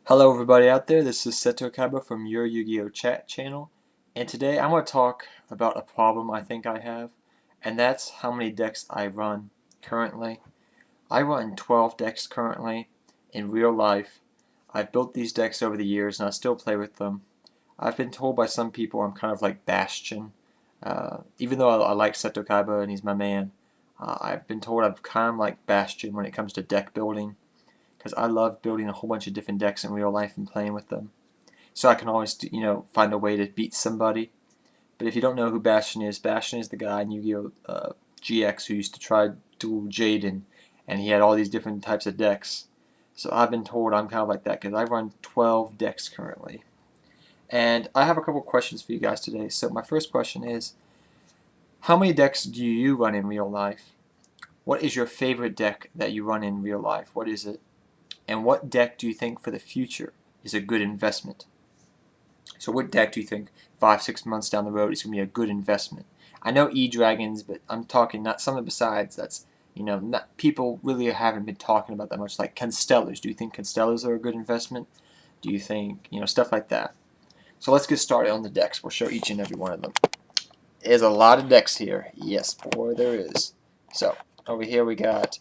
Hello everybody out there, this is Seto Kaba from your Yu-Gi-Oh chat channel, and today I'm going to talk about a problem I think I have, and that's how many decks I run currently. I run 12 decks currently in real life. I've built these decks over the years and I still play with them. I've been told by some people I'm kind of like Bastion. Even though I like Seto Kaba and he's my man, I've been told I'm kind of like Bastion when it comes to deck building, because I love building a whole bunch of different decks in real life and playing with them. So I can always, find a way to beat somebody. But if you don't know who Bastion is the guy in Yu-Gi-Oh! GX who used to try duel Jaden, and he had all these different types of decks. So I've been told I'm kind of like that because I run 12 decks currently. And I have a couple questions for you guys today. So my first question is, how many decks do you run in real life? What is your favorite deck that you run in real life? What is it? And what deck do you think for the future is a good investment? So what deck do you think 5-6 months down the road is going to be a good investment? I know E-Dragons, but I'm talking not something besides that's, not people really haven't been talking about that much, like Constellars. Do you think Constellars are a good investment? Do you think, stuff like that? So let's get started on the decks. We'll show each and every one of them. There's a lot of decks here. Yes, boy, there is. So over here we got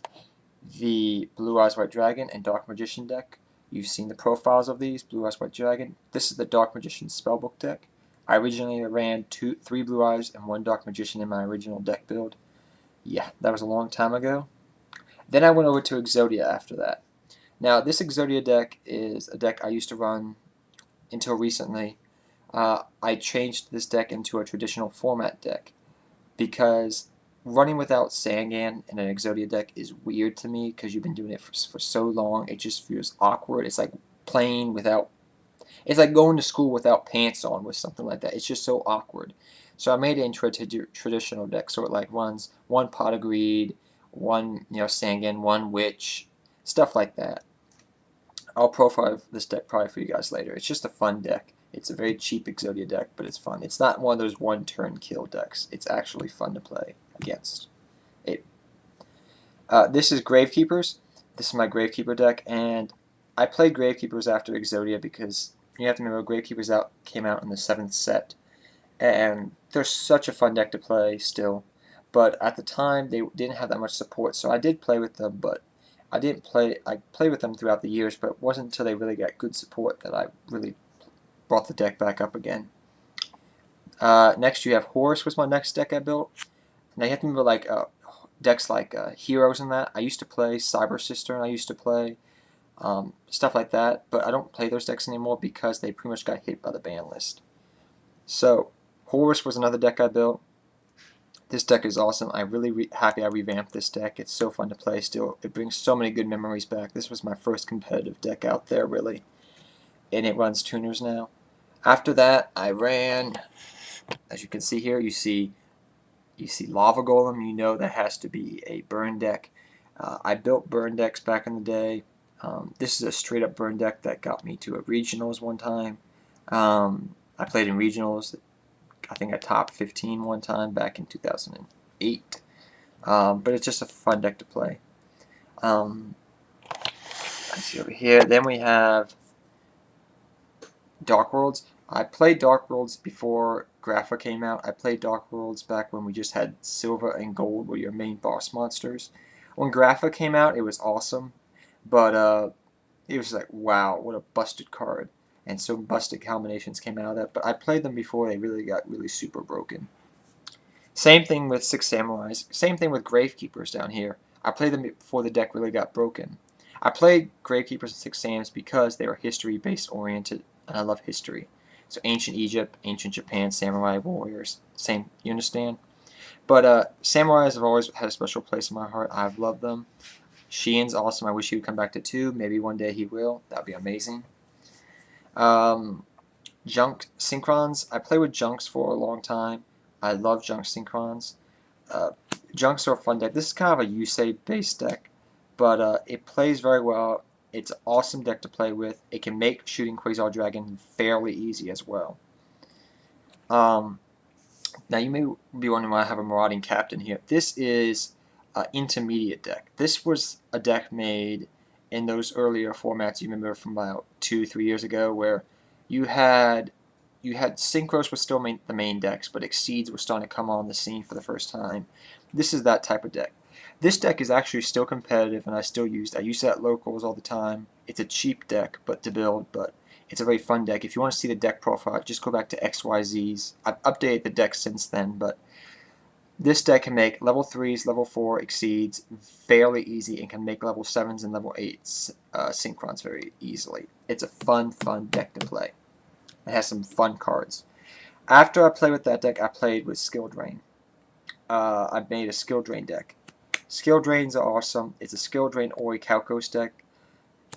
the Blue Eyes White Dragon and Dark Magician deck. You've seen the profiles of these, Blue Eyes White Dragon. This is the Dark Magician Spellbook deck. I originally ran 3 Blue Eyes and 1 Dark Magician in my original deck build. Yeah, that was a long time ago. Then I went over to Exodia after that. Now, this Exodia deck is a deck I used to run until recently. I changed this deck into a traditional format deck because running without Sangan in an Exodia deck is weird to me because you've been doing it for so long. It just feels awkward. It's like playing without. It's like going to school without pants on with something like that. It's just so awkward. So I made it into a traditional deck, so it like runs 1 Pot of Greed, 1 Sangan, 1 Witch, stuff like that. I'll profile this deck probably for you guys later. It's just a fun deck. It's a very cheap Exodia deck, but it's fun. It's not one of those one-turn kill decks. It's actually fun to play against. This is Gravekeepers. This is my Gravekeeper deck, and I played Gravekeepers after Exodia because you have to remember Gravekeepers came out in the 7th set, and they're such a fun deck to play still. But at the time, they didn't have that much support, so I did play with them, but I played with them throughout the years, but it wasn't until they really got good support that I really brought the deck back up again. Next, you have Horus was my next deck I built. Now you have to remember decks like Heroes and that. I used to play Cyber Sister and I used to play stuff like that, but I don't play those decks anymore because they pretty much got hit by the ban list. So Horus was another deck I built. This deck is awesome. I'm really happy I revamped this deck. It's so fun to play still. It brings so many good memories back. This was my first competitive deck out there, really. And it runs tuners now. After that, I ran, as you can see here, you see Lava Golem. You know that has to be a burn deck. I built burn decks back in the day. This is a straight up burn deck that got me to a regionals one time. I played in regionals. I think I topped 15 one time back in 2008. But it's just a fun deck to play. Let's see over here. Then we have Dark Worlds. I played Dark Worlds before Grapha came out. I played Dark Worlds back when we just had Silver and Gold were your main boss monsters. When Grapha came out, it was awesome, but it was like, wow, what a busted card. And some busted combinations came out of that, but I played them before they really got really super broken. Same thing with Six Samurais. Same thing with Gravekeepers down here. I played them before the deck really got broken. I played Gravekeepers and Six Sams because they were history-based oriented, and I love history. So ancient Egypt, ancient Japan, samurai warriors, same, you understand? But samurais have always had a special place in my heart. I've loved them. Sheen's awesome. I wish he would come back to 2. Maybe one day he will. That would be amazing. Junk Synchrons. I played with Junks for a long time. I love Junk Synchrons. Junks are a fun deck. This is kind of a Yusei based deck, but it plays very well. It's an awesome deck to play with. It can make shooting Quasar Dragon fairly easy as well. Now you may be wondering why I have a Marauding Captain here. This is an intermediate deck. This was a deck made in those earlier formats you remember from about 2-3 years ago, where you had Synchros was still the main decks, but Exceeds were starting to come on the scene for the first time. This is that type of deck. This deck is actually still competitive, and I still use it. I use it at locals all the time. It's a cheap deck to build, but it's a very fun deck. If you want to see the deck profile, just go back to XYZ's. I've updated the deck since then, but this deck can make level 3s, level 4 Exceeds fairly easy, and can make level 7s and level 8s Synchrons very easily. It's a fun deck to play. It has some fun cards. After I played with that deck, I played with Skill Drain. I made a Skill Drain deck. Skill Drains are awesome. It's a Skill Drain Ori Kalkos deck.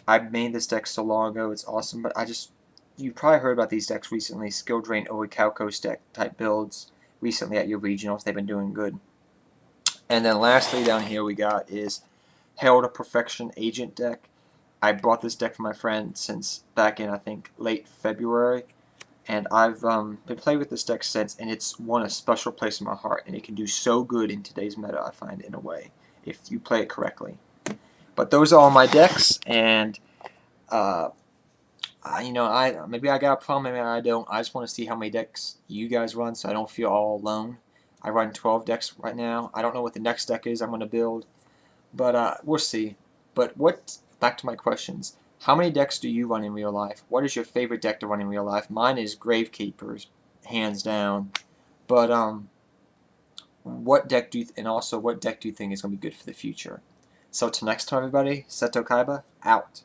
I made this deck so long ago. It's awesome, but you probably heard about these decks recently. Skill Drain Ori Kalkos deck type builds recently at your regionals. They've been doing good. And then lastly down here we got is Herald of Perfection Agent deck. I bought this deck for my friend since back in, I think, late February. And I've been playing with this deck since, and it's won a special place in my heart. And it can do so good in today's meta, I find, in a way, if you play it correctly. But those are all my decks, and maybe I got a problem, maybe I don't. I just want to see how many decks you guys run, so I don't feel all alone. I run 12 decks right now. I don't know what the next deck is I'm going to build, but we'll see. But back to my questions. How many decks do you run in real life? What is your favorite deck to run in real life? Mine is Gravekeepers, hands down. But what deck do you what deck do you think is going to be good for the future? So till next time, everybody, Seto Kaiba, out.